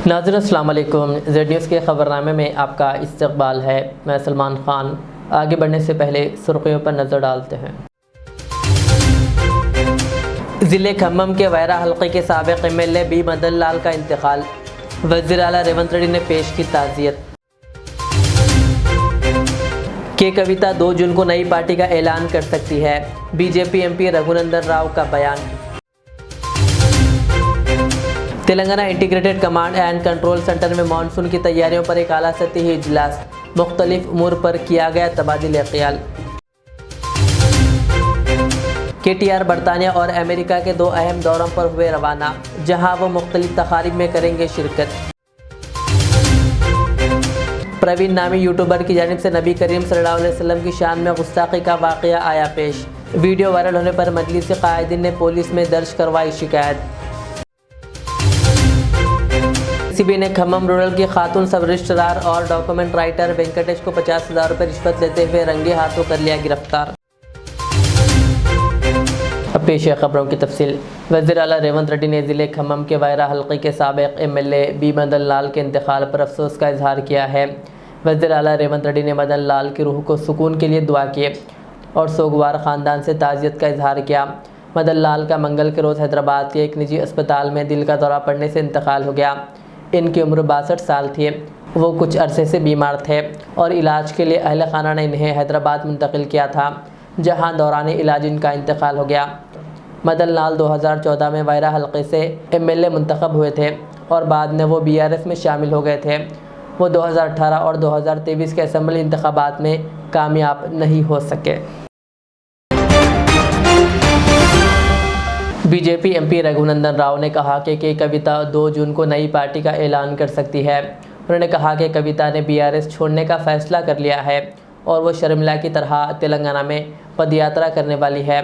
नाज़रीन अस्सलाम वालेकुम। ज़ेड न्यूज़ के ख़बरनामे में आपका इस्तकबाल है। मैं सलमान ख़ान। आगे बढ़ने से पहले सुर्खियों पर नज़र डालते हैं। ज़िले खम्मम के वैरा हल्के के साबिक़ MLA बी मदन लाल का इंतकाल। वज़ीर आला रेवंत रेड्डी ने पेश की ताज़ियत। के कविता 2 जून को नई पार्टी का ऐलान कर सकती है। BJP MP रघुनंदन राव का बयान। Telangana integrated command and control centre में मानसून की तैयारियों पर एक आला सतही इजलास। मुख्तलिफ उमूर पर किया गया तबादिल ख्याल। KTR बरतानिया और अमेरिका के 2 अहम दौरों पर हुए रवाना, जहां वो मुख्तलिफ तकारीब में करेंगे शिरकत। प्रवीण नामी यूट्यूबर की जानिब से नबी करीम सल्लल्लाहु अलैहि वसल्लम की शान में गुस्ताखी का वाक़या आया पेश। वीडियो वायरल होने पर मजलिस कायदीन ने पुलिस में दर्ज करवाई शिकायत। CB ने खम्मम रूरल की खातून सब रजिस्ट्रार और डॉक्यूमेंट राइटर वेंकटेश को 50,000 रुपये रिश्वत लेते हुए रंगे हाथों कर लिया गिरफ्तार। अब पेश है खबरों की तफसील। वज़ीर आला रेवंत रेड्डी ने ज़िले खम्मम के वैरा हल्के के साबिक़ MLA बी मदन लाल के इंतकाल पर अफसोस का इजहार किया है। वज़ीर आला रेवंत रेड्डी ने मदन लाल की रूह को सुकून के लिए दुआ की और सोगवार ख़ानदान से ताज़ियत का इजहार किया। मदन लाल का मंगल के रोज़ हैदराबाद के एक निजी अस्पताल में दिल का दौरा पड़ने से इंतकाल हो गया। इनकी उम्र 62 साल थी। वो कुछ अरसे से बीमार थे और इलाज के लिए अहल खाना ने इन्हें हैदराबाद मुंतकिल किया था, जहां दौरान इलाज इनका इंतकाल हो गया। मदन लाल 2014 में वैरा हल्के से MLA मुंतखब हुए थे और बाद में वो BRS में शामिल हो गए थे। वो 2018 और 2023 के असम्बली इंतखाबात में कामयाब नहीं हो सके। BJP MP रघुनंदन राव ने कहा कि कविता 2 जून को नई पार्टी का ऐलान कर सकती है। उन्होंने कहा कि कविता ने BRS छोड़ने का फैसला कर लिया है और वो शर्मिला की तरह तेलंगाना में पदयात्रा करने वाली है।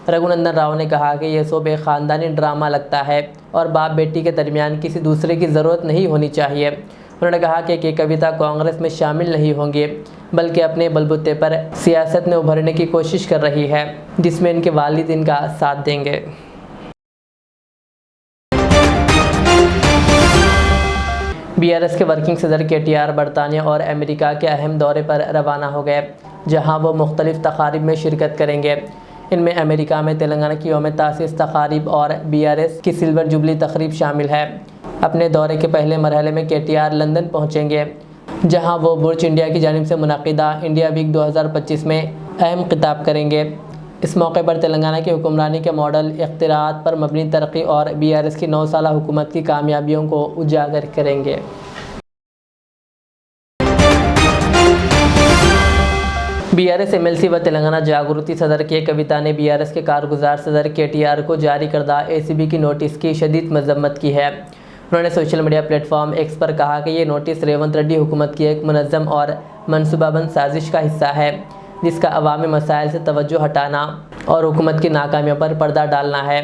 रघुनंदन राव ने कहा कि यह सब एक ख़ानदानी ड्रामा लगता है और बाप बेटी के दरमियान किसी दूसरे की ज़रूरत नहीं होनी चाहिए। उन्होंने कहा कि कविता कांग्रेस में शामिल नहीं होंगे, बल्कि अपने बलबूते पर सियासत में उभरने की कोशिश कर रही है, जिसमें इनके वालिद इनका साथ देंगे। BRS के वर्किंग सदर KTR बरतानिया और अमेरिका के अहम दौरे पर रवाना हो गए, जहां वो मुख्तलिफ तकारीब में शिरकत करेंगे। इनमें अमेरिका में तेलंगाना की यौम तासीस तकारीब और BRS की सिल्वर जुबली तकरीब शामिल है। अपने दौरे के पहले मरहले में KTR लंदन पहुंचेंगे, जहां वो बुर्ज इंडिया की जानिब से मुनक़िदा इंडिया वीक 2025 में अहम खिताब करेंगे। इस मौके पर तेलंगाना की हुक्मरानी के मॉडल, इख्तिरात पर मबनी तरक्की और BRS की 9 साला हुकूमत की कामयाबियों को उजागर करेंगे। BRS MLC व तेलंगाना जागृति सदर के कविता ने BRS के कारगुजार सदर KTR को जारी करदा ACB की नोटिस की शदीद मजम्मत की है। उन्होंने सोशल मीडिया प्लेटफॉर्म X पर कहा कि ये नोटिस रेवंत रेड्डी हुकूमत की एक मुनज़्ज़म और मनसूबाबंद साजिश का हिस्सा है, जिसका अवामी मसाइल से तवज्जो हटाना और हुकूमत की नाकामियों पर पर्दा डालना है।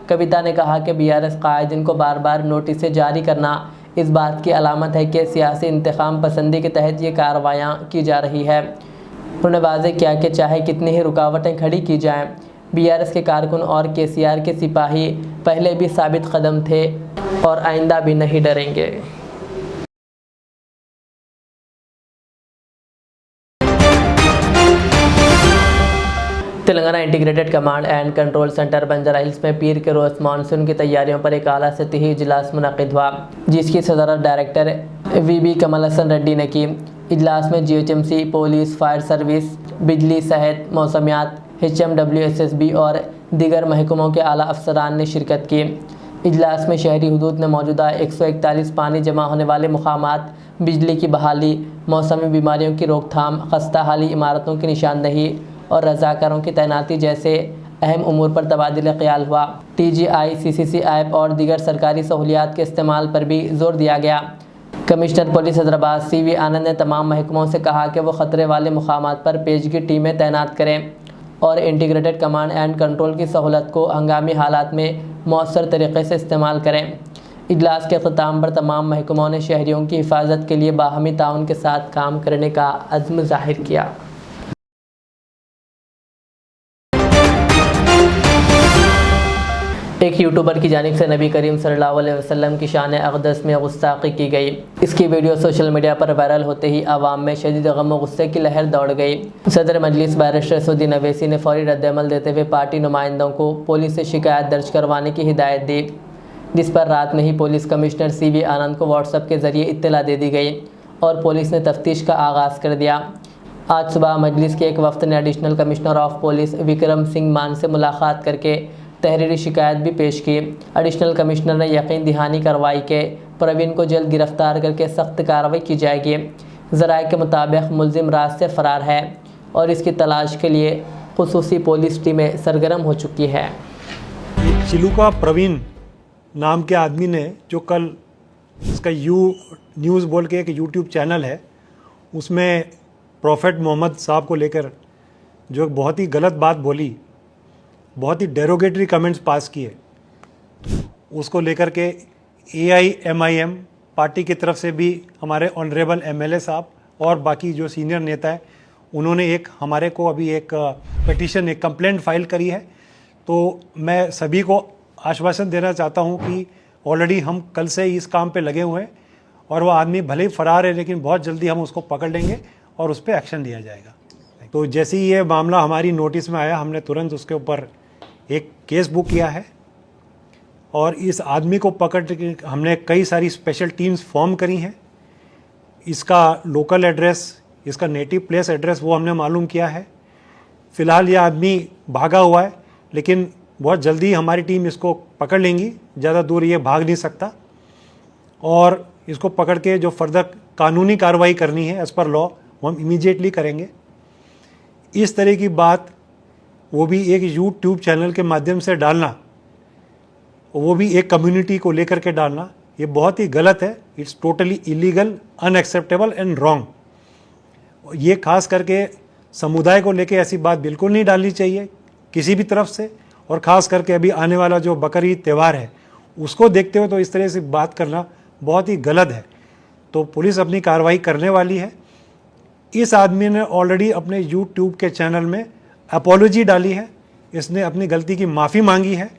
कविता ने कहा कि BRS कायदीन को बार बार नोटिसें जारी करना इस बात की अलामत है कि सियासी इंतकाम पसंदी के तहत ये कार्रवाइयाँ की जा रही है। उन्होंने वाज़ेह किया कि चाहे कितनी ही रुकावटें खड़ी की जाएं, BRS के कारकुन और KCR के सिपाही पहले भी साबित कदम थे और आइंदा भी नहीं डरेंगे। Telangana integrated command and control centre Banjara Hills में पीर के रोज़ मानसून की तैयारियों पर एक आला सतही इजलास मुनक़िद हुआ, जिसकी सदरत डायरेक्टर VB कमल हसन रेड्डी ने की। इजलास में GHMC, पुलिस, फायर सर्विस, बिजली, सेहत, मौसमियात, HMW, SSB और दीगर महकमों के आला अफसरान ने शिरकत की। इजलास में शहरी हुदूद में मौजूदा 141 पानी जमा होने वाले मुकामात, बिजली की बहाली, मौसमी बीमारियों की रोकथाम, खस्ता हाली इमारतों की निशानदही और रज़ाकारों की तैनाती जैसे अहम उमूर पर तबादिल ख्याल हुआ। TGI, CCC ऐप और दीगर सरकारी सहूलियात के इस्तेमाल पर भी जोर दिया गया। कमिश्नर पुलिस हैदराबाद CV आनंद ने तमाम महकमों से कहा कि वो ख़तरे वाले मुकामात पर पेशगी टीमें तैनात करें और इंटीग्रेटेड कमांड एंड कंट्रोल की सहूलत को हंगामी हालात में मौसर तरीक़े से इस्तेमाल करें। इजलास के ख़िताम पर तमाम महकमों ने शहरियों की हिफाजत के लिए बाहमी ताउन के साथ काम करने का अज़्म ज़ाहिर किया। एक यूट्यूबर की जानिब से नबी करीम सल्लल्लाहु अलैहि वसल्लम की शान अक़दस में गुस्ताखी की गई। इसकी वीडियो सोशल मीडिया पर वायरल होते ही आवाम में शदीद गम व गुस्से की लहर दौड़ गई। सदर मजलिस बैरिस्टर सऊदी अवैसी ने फौरी रद्दअमल देते हुए पार्टी नुमाइंदों को पुलिस से शिकायत दर्ज करवाने की हिदायत दी, जिस पर रात में ही पुलिस कमिश्नर CV आनंद को व्हाट्सएप के ज़रिए इत्तला दे दी गई और पुलिस ने तफ्तीश का आगाज़ कर दिया। आज सुबह मजलिस के एक वफ्द ने additional commissioner of police Vikram Singh मान से मुलाकात करके तहरीरी शिकायत भी पेश की। एडिशनल कमिश्नर ने यकीन दहानी करवाई कि प्रवीण को जल्द गिरफ्तार करके सख्त कार्रवाई की जाएगी। ज़राए के मुताबिक मुलजिम राज से फ़रार है और इसकी तलाश के लिए खुसूसी पुलिस टीमें सरगर्म हो चुकी है। चिलुका प्रवीण नाम के आदमी ने जो कल इसका न्यूज़ बोल के एक यूट्यूब चैनल है, उसमें प्रॉफेट मोहम्मद साहब को लेकर जो बहुत ही गलत बात बोली, बहुत ही डेरोगेटरी कमेंट्स पास किए, उसको लेकर के AIMIM पार्टी की तरफ से भी हमारे ऑनरेबल MLA साहब और बाकी जो सीनियर नेता है, उन्होंने हमारे को अभी एक पिटीशन, एक कंप्लेंट फाइल करी है। तो मैं सभी को आश्वासन देना चाहता हूं कि ऑलरेडी हम कल से इस काम पे लगे हुए हैं और वह आदमी भले ही फरार है, लेकिन बहुत जल्दी हम उसको पकड़ लेंगे और उस पर एक्शन लिया जाएगा। तो जैसे ही ये मामला हमारी नोटिस में आया, हमने तुरंत उसके ऊपर एक केस बुक किया है और इस आदमी को पकड़ के हमने कई सारी स्पेशल टीम्स फॉर्म करी हैं। इसका लोकल एड्रेस, इसका नेटिव प्लेस एड्रेस वो हमने मालूम किया है। फ़िलहाल ये आदमी भागा हुआ है, लेकिन बहुत जल्दी हमारी टीम इसको पकड़ लेंगी, ज़्यादा दूर ये भाग नहीं सकता और इसको पकड़ के जो फर्दर कानूनी कार्रवाई करनी है एज़ पर लॉ वो हम इमीडिएटली करेंगे। इस तरह की बात वो भी एक यूट्यूब चैनल के माध्यम से डालना, वो भी एक कम्युनिटी को लेकर के डालना, ये बहुत ही गलत है। It's totally illegal, unacceptable and wrong. ये खास करके समुदाय को लेकर ऐसी बात बिल्कुल नहीं डालनी चाहिए किसी भी तरफ से, और ख़ास करके अभी आने वाला जो बकरीद त्यौहार है उसको देखते हुए तो इस तरह से बात करना बहुत ही गलत है। तो पुलिस अपनी कार्रवाई करने वाली है। इस आदमी ने ऑलरेडी अपने यूट्यूब के चैनल में अपॉलॉजी डाली है, इसने अपनी गलती की माफ़ी मांगी है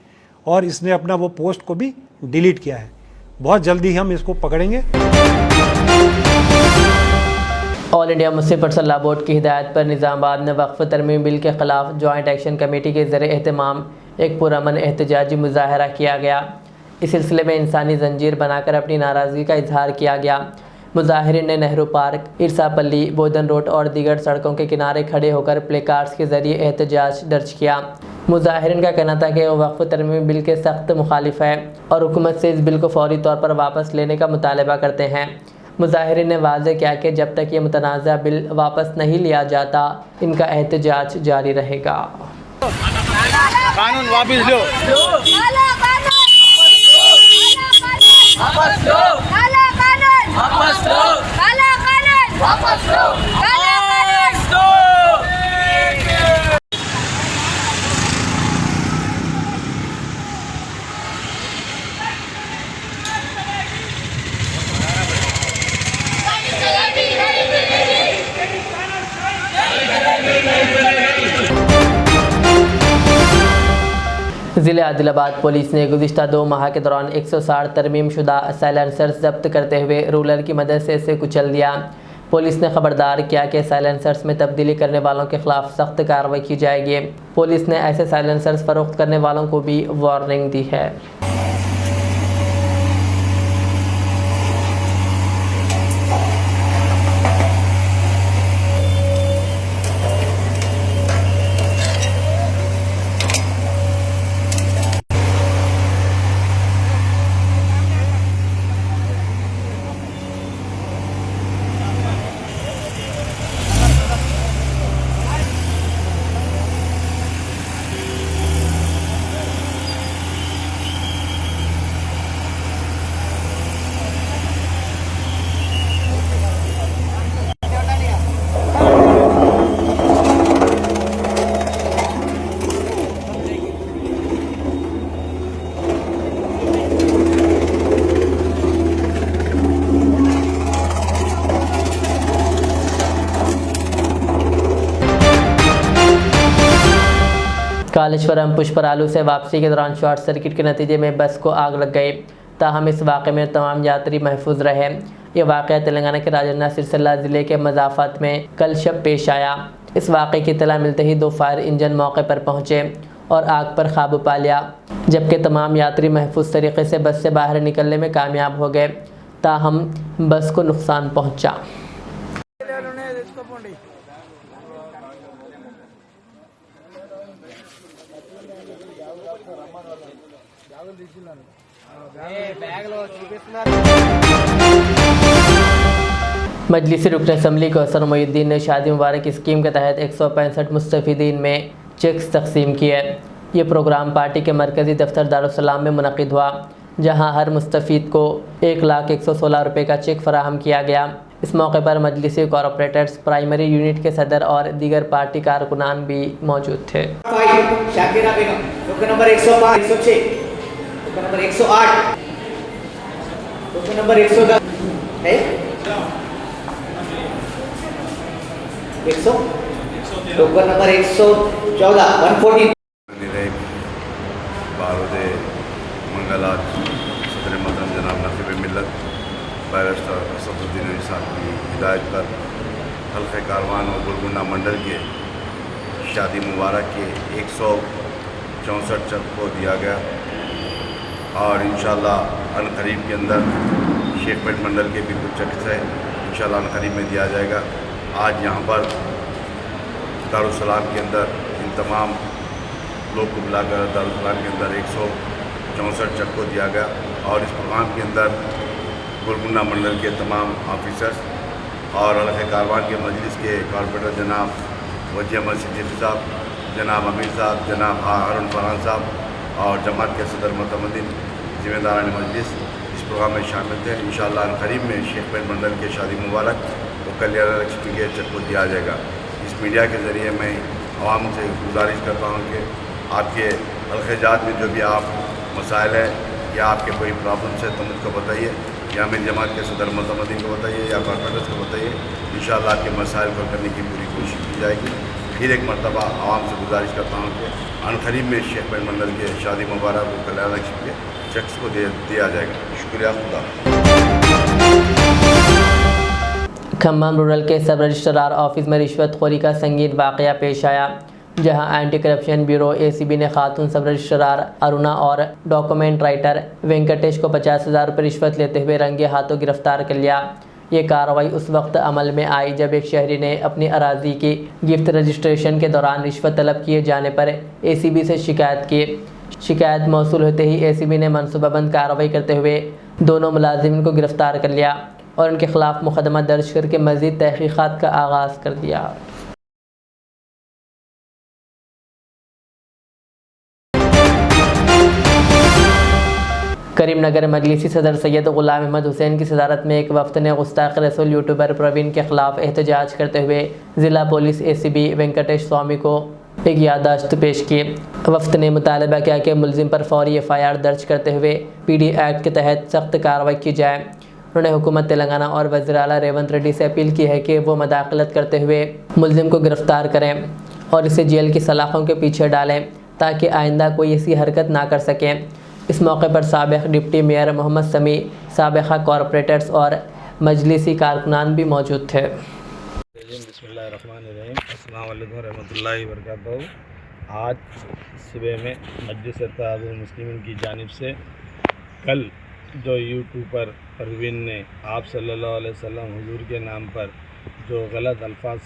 और इसने अपना वो पोस्ट को भी डिलीट किया है। बहुत जल्दी हम इसको पकड़ेंगे। All India Muslim personal law board की हिदायत पर निज़ामाबाद में वक्फ तरमीम बिल के ख़िलाफ़ जॉइंट एक्शन कमेटी के ज़रिए एहतमाम एक पुरअमन एहतजाजी मुज़ाहरा किया गया। इस सिलसिले में इंसानी जंजीर बनाकर अपनी नाराज़गी का इजहार किया गया। मुजाहिरीन ने नेहरू पार्क, इरसापल्ली, बोधन रोड और दीगर सड़कों के किनारे खड़े होकर प्ले कार्ड्स के ज़रिए एहतजाज दर्ज किया। मुजाहिरीन का कहना था कि वो वक्फ तरमीम बिल के सख्त मुखालिफ है और हुकूमत से इस बिल को फौरी तौर पर वापस लेने का मुतालबा करते हैं। मुजाहिरीन ने वाज़ेह किया कि जब तक ये मुतनाज़ा बिल वापस नहीं लिया जाता, इनका एहतजाज जारी रहेगा। कानून वापस लो। काला कानून वापस लो। काला कानून वापस लो। काला कानून वापस लो। काला कानून दो। ज़िले आदिलाबाद पुलिस ने गुज़िश्ता 2 माह के दौरान 160 तरमीम शुदा साइलेंसर्स जब्त करते हुए रूलर की मदद से इसे कुचल दिया। पुलिस ने खबरदार किया कि साइलेंसर्स में तब्दीली करने वालों के खिलाफ सख्त कार्रवाई की जाएगी। पुलिस ने ऐसे साइलेंसर्स फरोख्त करने वालों को भी वार्निंग दी है। कालेश्वरम पुष्परालू से वापसी के दौरान शॉर्ट सर्किट के नतीजे में बस को आग लग गई। ताहम इस वाक़े में तमाम यात्री महफूज रहे। ये वाक़या तेलंगाना के राजन्ना सिरसिल्ला ज़िले के मज़ाफ़ात में कल शब पेश आया। इस वाक़े की इत्तला मिलते ही 2 फायर इंजन मौके पर पहुँचे और आग पर काबू पा लिया, जबकि तमाम यात्री महफूज तरीके से बस से बाहर निकलने में कामयाब हो गए। ताहम बस को नुकसान पहुँचा। मजलिसी रुकन असम्बली को हसन मोइनुद्दीन ने शादी मुबारक स्कीम के तहत 165 मुस्तफ़ीदीन में चेक्स तकसीम किए। ये प्रोग्राम पार्टी के मरकज़ी दफ्तर दारुस्सलाम में मुनक़िद हुआ, जहां हर मुस्तफ़ीद को 1,01,16 रुपये का चेक फराहम किया गया। इस मौके पर मजलिसी कॉरपोरेटर्स, प्राइमरी यूनिट के सदर और दीगर पार्टी कारकुनान भी मौजूद थे। Shakira Begum, token number 105, 106, token number 108, token number 110 है 100, टोकन नंबर 114, 114। बारूद मंगलात सदर मोहतरम जनाब नकीब मिल्लत बैरिस्टर असदुद्दीन साहब की हिदायत पर हल्क़े कारवान और गुलगुना मंडल के शादी मुबारक के 164 चक को दिया गया और इंशाअल्लाह अनकरीब के अंदर शेखपेट मंडल के भी कुछ चक्स है, इंशाअल्लाह अनकरीब में दिया जाएगा। आज यहाँ पर दारुस्सलाम के अंदर इन तमाम लोग को बुलाकर दारुस्सलाम के अंदर 164 चक को दिया गया और इस प्रोग्राम के अंदर गुलगुना मंडल के तमाम ऑफिसर्स और हल्क़े कारवान के मजलिस के कॉर्पोरेटर जनाब वजी अहमद सिद्दीकी साहब, जनाब अमीर साहब, जनाब हारून फरहान साहब और जमात के सदर मतमदीन ज़िम्मेदारान मजलिस इस प्रोग्राम में शामिल थे। इंशाअल्लाह अनकरीब में शेखपेट मंडल के शादी मुबारक तो कल्याण लक्ष्मी के चक को दिया जाएगा। इस मीडिया के ज़रिए मैं आवाम से गुजारिश करता हूँ कि आपके हल्क़े-जात में जो भी आप मसाइल है या आपके कोई प्रॉब्लम्स है तो मुझको बताइए, या मेरी जमात के सदर मतमदीन को बताइए या कॉर्पोरेटर्स को बताइए। इंशाअल्लाह आपके मसाइल को करने की पूरी कोशिश की जाएगी। फिर एक मरतबा आवाम से गुजारिश करता हूँ कि अनकरीब में शेखपेट मंडल के शादी मुबारक को कल्याण लक्ष्मी के चेक्स को दिया जाएगा। शुक्रिया। खुदा। खम्मम रूरल के सब रजिस्ट्रार ऑफिस में रिश्वतखोरी का संगीन वाक़या पेश आया, जहां एंटी करप्शन ब्यूरो ACB ने खातून सब रजिस्ट्रार अरुणा और डॉक्यूमेंट राइटर वेंकटेश को 50,000 रुपये रिश्वत लेते हुए रंगे हाथों गिरफ्तार कर लिया। ये कार्रवाई उस वक्त अमल में आई जब एक शहरी ने अपनी अराजी की गिफ्ट रजिस्ट्रेशन के दौरान रिश्वत तलब किए जाने पर ACB से शिकायत की। शिकायत मौसूल होते ही ACB ने मनसूबाबंद कार्रवाई करते हुए दोनों मुलाजिमिन को गिरफ्तार कर लिया और उनके खिलाफ मुकदमा दर्ज करके मज़ीद तहक़ीक़ात का आगाज़ कर दिया। करीमनगर मजलिसी सदर सैयद ग़ुलाम अहमद हुसैन की सदारत में एक वफ़द ने गुस्ताख़ रसूल यूट्यूबर प्रवीण के ख़िलाफ़ एहतजाज करते हुए ज़िला पुलिस ACB वेंकटेश स्वामी को एक याददाश्त पेश की। वफ़द ने मुतालबा किया कि मुलजिम पर फौरी FIR दर्ज करते हुए PD एक्ट के तहत सख्त कार्रवाई की जाए। उन्होंने हुकूमत तेलंगाना और वज़ीर आला रेवंत रेड्डी से अपील की है कि वो मदाखलत करते हुए मुलजिम को गिरफ़्तार करें और इसे जेल की सलाखों के पीछे डालें ताकि आइंदा कोई ऐसी हरकत ना कर सके। इस मौके पर साबिक़ डिप्टी मेयर मोहम्मद समी, साबिक़ा कॉरपोरेटर्स और मजलिसी कारकुनान भी मौजूद थे। बिस्मिल्लाहिर्रहमानिर्रहीम, अस्सलाम वालेकुम रहमतुल्लाहि व बरकातहू। आज सुबह में मजलिस इत्तेहादुल मुस्लिमीन की जानिब से कल जो यूट्यूब पर परवीन ने आप सल्लल्लाहु अलैहि वसल्लम हुजूर के नाम पर जो गलत अल्फाज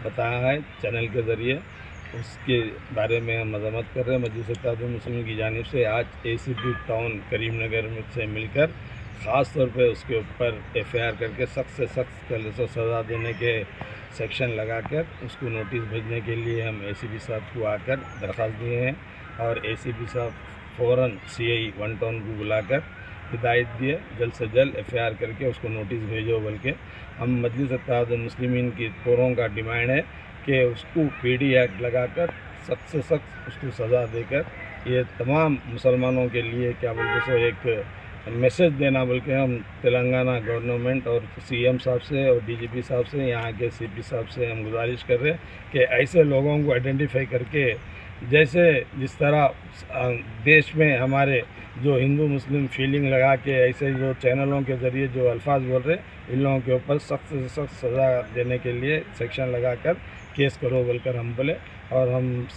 बताया है चैनल के ज़रिए, उसके बारे में हम मज़म्मत कर रहे हैं। मजलिस इत्तेहादुल मुस्लिमीन की जानिब से आज ACB टाउन करीमनगर में से मिलकर ख़ास तौर पे उसके ऊपर FIR करके सख्त से सख्त सज़ा देने के सेक्शन लगाकर उसको नोटिस भेजने के लिए हम ACB साहब को आकर दरख्वास्त दिए हैं और ACB साहब फ़ौरन CI 1 टाउन को बुलाकर हिदायत दिए जल्द से जल्द FIR करके उसको नोटिस भेजो। बल्कि हम मजलिस इत्तेहादुल मुस्लिमीन की तोरों का डिमांड है कि उसको PD एक्ट लगाकर सख्त से सख्त उसको सज़ा देकर ये तमाम मुसलमानों के लिए क्या बोलते सो एक मैसेज देना, बल्कि हम तेलंगाना गवर्नमेंट और CM साहब से और DGP साहब से, यहाँ के CP साहब से हम गुजारिश कर रहे हैं कि ऐसे लोगों को आइडेंटिफाई करके जैसे जिस तरह देश में हमारे जो हिंदू मुस्लिम फीलिंग लगा के ऐसे जो चैनलों के ज़रिए जो अल्फाज बोल रहे, इन लोगों के ऊपर सख्त से सख्त सज़ा देने के लिए सेक्शन लगाकर केस करो बोलकर हम बोले। और हम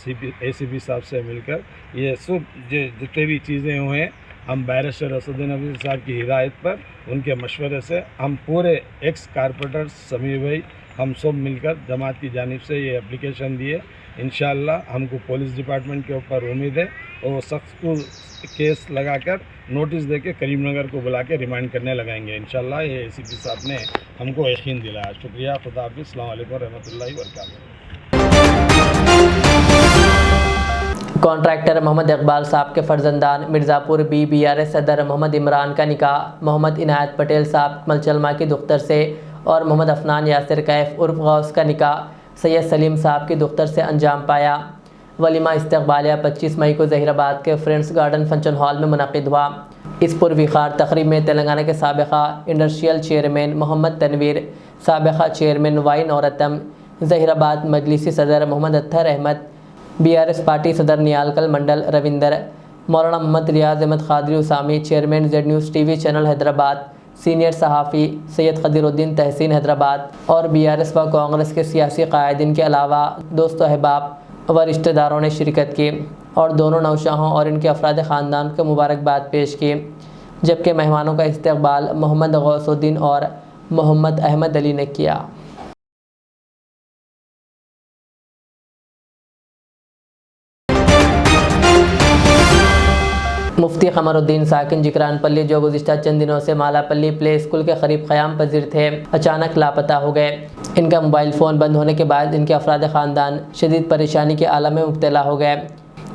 ACP साहब से मिलकर ये सब जितने भी चीज़ें हुए हैं, हम बैरिस्टर असदुद्दीन अवीज़ साहब की हिदायत पर, उनके मशवरे से हम पूरे एक्स कारपोरेटर समीर भाई, हम सब मिलकर जमात की जानिब से ये एप्लीकेशन दिए। इंशाअल्लाह हमको पुलिस डिपार्टमेंट के ऊपर उम्मीद है और सख्त केस लगाकर नोटिस देके करीमनगर को बुला के रिमांड करने लगाएंगे इंशाअल्लाह। ये ACP साहब ने हमको यकीन दिलाया। शुक्रिया। खुदा हाफिज़। अस्सलाम वालेकुम रहमतुल्लाहि व बरकातहू। कॉन्ट्रैक्टर मोहम्मद इकबाल साहब के फर्जंदान मिर्ज़ापुर BRS सदर मोहम्मद इमरान का निकाह मोहम्मद इनायत पटेल साहब मलचलमा की दुख्तर से और मोहम्मद अफनान यासिर कैफ उर्फ गौस का निकाह सैयद सलीम साहब की दुख्तर से अंजाम पाया। वलीमा इस्तकबालिया 25 मई को ज़हीराबाद के फ्रेंड्स गार्डन फंक्शन हॉल में मुनक़िद हुआ। इस पुरविखार तकरीब में तेलंगाना के साबिक़ा इंडस्ट्रियल चेयरमैन मोहम्मद तनवीर, साबिक़ा चेयरमैन वाई नौरतम, ज़हीराबाद मजलिसी सदर मोहम्मद अत्तर अहमद, BRS पार्टी सदर नियालकल मंडल रविंदर, मौलाना Mohammed Riyaz Ahmed Khadri Usami, chairman Z news TV channel Hyderabad, senior सहाफ़ी सैयद खदीरुद्दीन तहसीन हैदराबाद और BRS व कांग्रेस के सियासी कायदीन के अलावा दोस्त अहबाब व रिश्तेदारों ने शिरकत की और दोनों नौशाहों और इनके अफराद ख़ानदान को मुबारकबाद पेश की। जबकि मेहमानों का इस्तकबाल मोहम्मद गौसुद्दीन और मोहम्मद अहमद अली ने किया। मुफ्ती कमरुद्दीन साकिन जिकरानपल्ली, जो गुज़िश्ता चंद दिनों से मालापल्ली प्ले स्कूल के करीब क़याम पजीर थे, अचानक लापता हो गए। इनका मोबाइल फ़ोन बंद होने के बाद इनके अफराद ख़ानदान शदीद परेशानी के आलम में मुब्तला हो गए।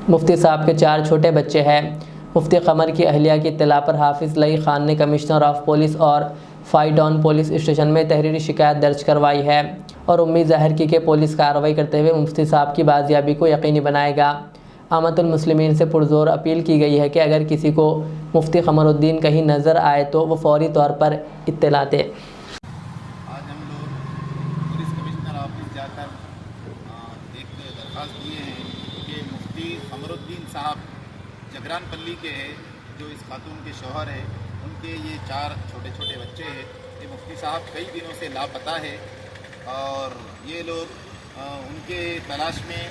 मुफ्ती साहब के 4 छोटे बच्चे हैं। मुफ्ती कमर की अहलिया की इत्तला पर हाफिज़ लई ख़ान ने कमिश्नर ऑफ पुलिस और फाइडॉन पुलिस स्टेशन में तहरीरी शिकायत दर्ज करवाई है और उम्मीद ज़ाहिर की कि पुलिस कार्रवाई करते हुए मुफ्ती साहब की बाजियाबी को यकीनी बनाएगा। आमतुल मुस्लिमीन से पुरजोर अपील की गई है कि अगर किसी को मुफ्ती कमरुद्दीन कहीं नज़र आए तो वो फौरी तौर पर इत्तला दे। आज हम लोग पुलिस कमिश्नर ऑफिस जाकर एक दरख्वास्त दिए हैं कि मुफ्ती कमरुद्दीन साहब जगरानपल्ली के हैं, जो इस खातून के शौहर है, उनके ये 4 छोटे छोटे बच्चे हैं। ये मुफ्ती साहब कई दिनों से लापता है और ये लोग उनके तलाश में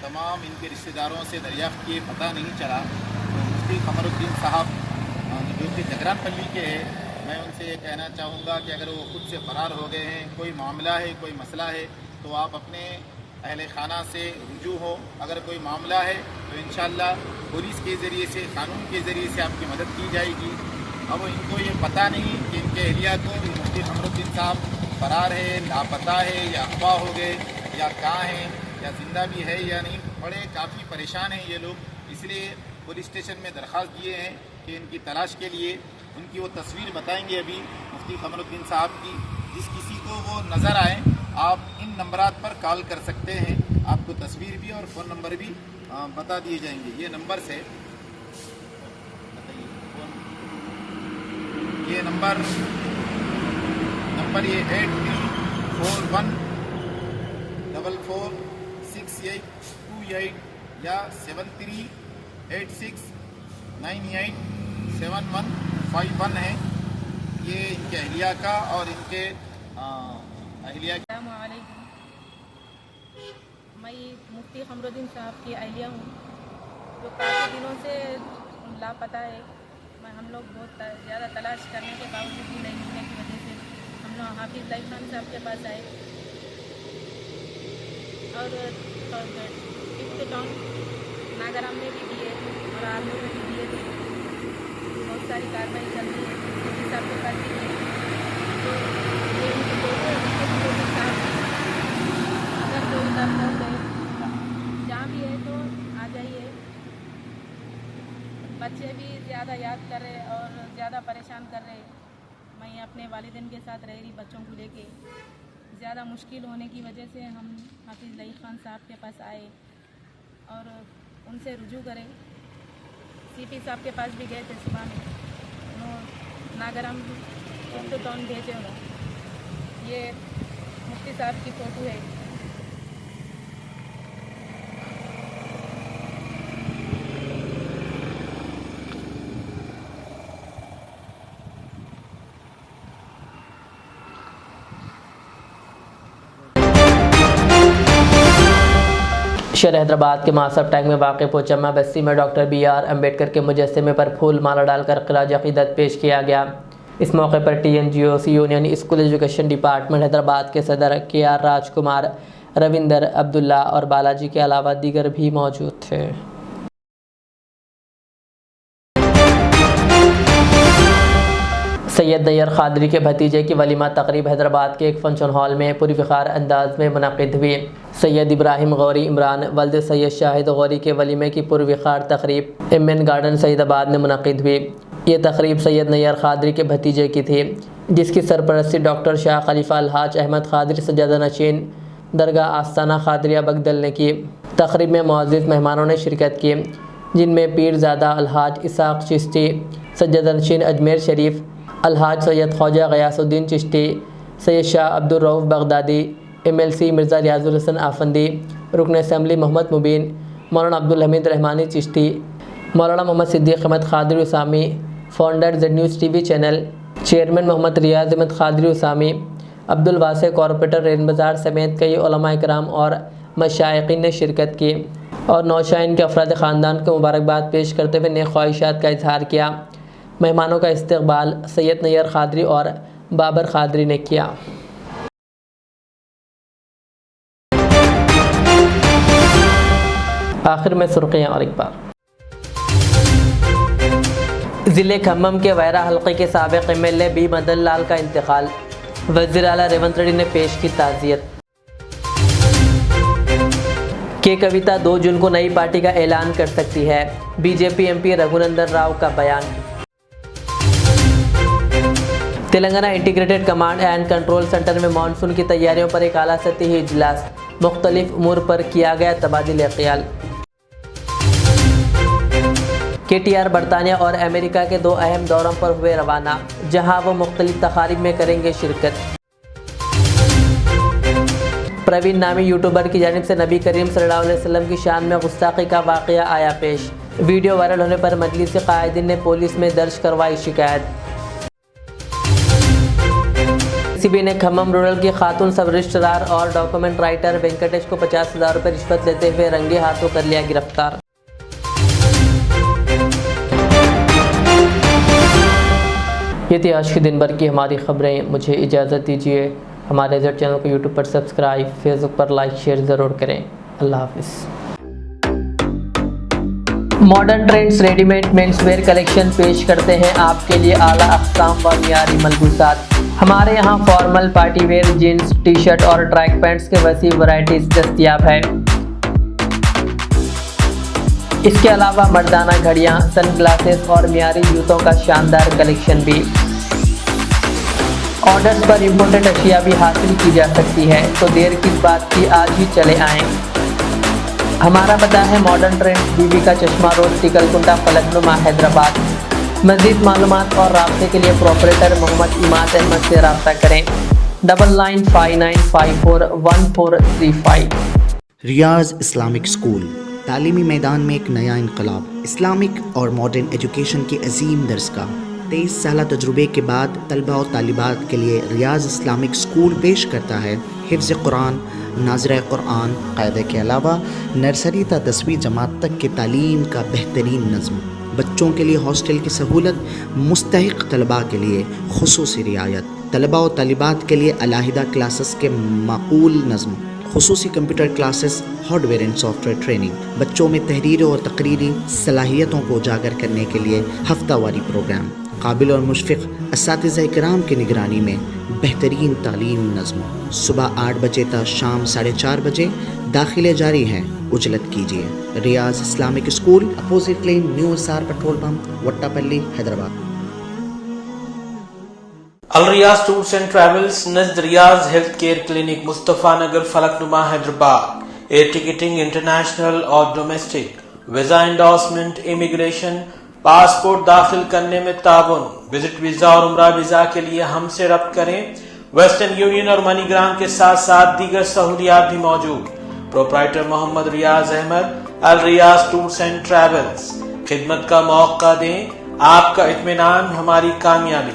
तमाम इनके रिश्तेदारों से दरियाफ़्त किए, पता नहीं चला। तो मुफ्ती कमरुद्दीन साहब जो कि जगरानपल्ली के हैं, मैं उनसे ये कहना चाहूँगा कि अगर वो खुद से फ़रार हो गए हैं, कोई मामला है, कोई मसला है, तो आप अपने अहले खाना से रुजू हो। अगर कोई मामला है तो इंशाअल्लाह पुलिस के ज़रिए से, कानून के ज़रिए से आपकी मदद की जाएगी। अब इनको ये पता नहीं कि इनके अहलिया को मुफ्ती कमरुद्दीन साहब फ़रार है, लापता है या अगवा हो गए या कहाँ हैं या ज़िंदा भी है या नहीं। बड़े काफ़ी परेशान हैं ये लोग, इसलिए पुलिस स्टेशन में दरख्वास्त दिए हैं कि इनकी तलाश के लिए उनकी वो तस्वीर बताएंगे अभी मुफ्ती कमरुद्दीन साहब की। जिस किसी को वो नज़र आए, आप इन नंबरात पर कॉल कर सकते हैं। आपको तस्वीर भी और फ़ोन नंबर भी बता दिए जाएंगे। ये नंबर से ये नंबर ये 8341446828 या 7386987151 है। ये इनके अहलिया का और इनके अहलिया। अस्सलामुअलैकुम। मैं मुफ्ती कमरुद्दीन साहब की अहलिया हूँ, जो काफ़ी दिनों से लापता है। हम लोग बहुत ज़्यादा तलाश करने के बावजूद भी नहीं मिलने की वजह से हम लोग हाफिज़ लई खान साहब के पास आए और 5th टाउन नागराम में भी दिए और आर्मी में भी दिए थे। बहुत सारी कार्रवाई चल रही है, मुफ्ती साहब के पास भी दिए। तो ये उनके बेटे साहब अगर कोई दर्द है जहाँ भी है तो आ जाइए। बच्चे भी ज़्यादा याद कर रहे और ज़्यादा परेशान कर रहे। मैं अपने वालिदैन के साथ रह रही, बच्चों को लेके ज़्यादा मुश्किल होने की वजह से हम हाफिज़ लई खान साहब के पास आए और उनसे रुजू करें। CP साहब के पास भी गए थे सुबह में, नागराम 5th टाउन भेजे उन्होंने। ये मुफ्ती साहब की फ़ोटो है। शहर हैदराबाद के मासब टैंक में वाक़ पोचम्मा बस्ती में डॉक्टर BR अम्बेडकर के मुजस्समे पर फूल माला डालकर ख़िराज अक़ीदत पेश किया गया। इस मौके पर TNGOC union school education department Hyderabad के सदर KR राजकुमार, रविंदर, अब्दुल्ला और बालाजी के अलावा दीगर भी मौजूद थे। सैयद नैयर क़ादरी के भतीजे की वलीमा तकरीब हैदराबाद के एक फंक्शन हॉल में पुरफ़ख़ार अंदाज में मुनक़िद हुई। सैयद इब्राहिम गौरी इमरान वल्द सैयद शाहिद गौरी के वलीमे की पुरफ़ख़ार तकरीब MN गार्डन सईदाबाद में मुनक़िद हुई। ये तकरीब सैयद नैयर क़ादरी के भतीजे की थी, जिसकी सरपरस्ती डॉक्टर शाह खलीफा अलहाज अहमद क़ादरी सज्जादा नशीन दरगाह आस्ताना क़ादरिया बगदल ने की। तकरीब में मुअज़्ज़िज़ मेहमानों ने शिरकत की, जिनमें पीरज़ादा अलहाज इसाक़ चिश्ती सज्जादा नशीन अजमेर शरीफ, अलहाज सैयद ख्वाजा गयासुद्दीन चिश्ती, सैयद शाह अब्दुल रऊफ़ बगदादी, MLC मिर्ज़ा रियाजुल हसन आफंदी, रुकन असम्बली मोहम्मद मुबीन, मौलाना अब्दुल हमीद रहमानी चिश्ती, मौलाना Mohammed Siddiq Ahmed Qadri Usami, founder Z News TV channel, chairman Mohammed Riyaz Ahmed Qadri Usami, Abdul Wase corporator Rein Bazar समेत कई उलमा इकराम और मशाइखीन ने शिरकत की और नौशाइन के अफराद ख़ानदान को मुबारकबाद पेश करते हुए नेक ख्वाहिशात का इजहार किया। मेहमानों का इस्तकबाल सैयद नैयर क़ादरी और बाबर क़ादरी ने किया। आखिर में सुर्खियाँ और एक बार। ज़िले खम्मम के वैरा हल्के के साबिक़ MLA B मदन लाल का इंतकाल, वज़ीर आला रेवंत रेड्डी ने पेश की ताज़ियत। के कविता 2 जून को नई पार्टी का ऐलान कर सकती है, BJP MP रघुनंदन राव का बयान। Telangana integrated command and control centre में मानसून की तैयारियों पर एक आला सतही इजलास, मुख्तलिफ उमूर पर किया गया तबादिल ख्याल। KTR बरतानिया और अमेरिका के 2 अहम दौरों पर हुए रवाना, जहां वो मुख्तलिफ तकारीब में करेंगे शिरकत। प्रवीण नामी यूट्यूबर की जानिब से नबी करीम सल्लल्लाहु अलैहि वसल्लम की शान में गुस्ताखी का वाक़या आया पेश। वीडियो वायरल होने पर मजलिस क़ायदीन ने पुलिस में दर्ज करवाई शिकायत। CB ने खम्मम रूरल की खातून सब रजिस्ट्रार और डॉक्यूमेंट राइटर वेंकटेश को 50,000 रुपये रिश्वत लेते हुए रंगे हाथों कर लिया गिरफ्तार। ये थी आज के दिन भर की हमारी खबरें। मुझे इजाज़त दीजिए। हमारे Z चैनल को YouTube पर सब्सक्राइब, फेसबुक पर लाइक शेयर ज़रूर करें। अल्लाह हाफिज़। Modern trends readymade menswear collection पेश करते हैं आपके लिए आला अक़साम व मियारी मलबूसात। हमारे यहाँ formal, party wear, jeans, T shirt और ट्रैक पैंट्स के वसी वैरायटीज़ दस्तयाब है। इसके अलावा मर्दाना घड़ियाँ, सन ग्लासेस और मियारी जूतों का शानदार कलेक्शन भी। ऑर्डर्स पर इम्पोर्टेड अशिया भी हासिल की जा सकती है, तो देर किस बात की, आज ही चले आएँ। हमारा पता है मॉडर्न ट्रेंड्स, बीबी का चश्मा रोड, टिकलकुंटा, फलकनुमा, हैदराबाद। मज़ीद मालूमात और राब्ते के लिए प्रोपरेटर मोहम्मद इमाद अहमद से रब्ता करें। 9959541435। रियाज इस्लामिक स्कूल तालीमी मैदान में एक नया इनकलाब। इस्लामिक और मॉडर्न एजुकेशन की अजीम दरसगाह। 23 साल तजुर्बे के बाद तलबा और तालिबात के लिए रियाज इस्लामिक स्कूल पेश करता है हिफ्ज़ कुरान, नाज़िरा कुरान क़ायदे के अलावा नर्सरी ta 10वीं जमात तक की तालीम का बेहतरीन नज़्म। बच्चों के लिए हॉस्टल की सहूलत, मुस्तहिक़ तलबा के लिए खुसूसी रियायत, तलबा और तालिबात के लिए अलहदा क्लासेस के माकूल नज़्म, खुसूसी computer classes, hardware and software training. बच्चों में तहरीरी और तकरीरी सलाहियतों को उजागर करने के लिए हफ्तावारी प्रोग्राम। काबिल और मुशफ़िक़ असातिज़ा इकराम की निगरानी में बेहतरीन तालीम नज़्म। सुबह 8 बजे तक शाम 4:30 बजे दाखिले जारी हैं, उजलत कीजिए। Riyaz Islamic school, opposite lane, new SR petrol pump, Vattepally, Hyderabad. Al Riyaz tours and travels नज़द Riyaz health care clinic, Mustafa Nagar, Falaknuma, Hyderabad. Air ticketing international और domestic, visa endorsement, immigration, passport दाखिल करने में ताउन, विजिट वीज़ा और उम्रा वीज़ा के लिए हमसे रब्त करें। वेस्टर्न यूनियन और मनीग्राम के साथ साथ दीगर सहूलियात भी मौजूद। Proprietor Mohammad Riyaz Ahmed, Al Riyaz tours and travels. खिदमत का मौका दें, आपका इत्मीनान हमारी कामयाबी।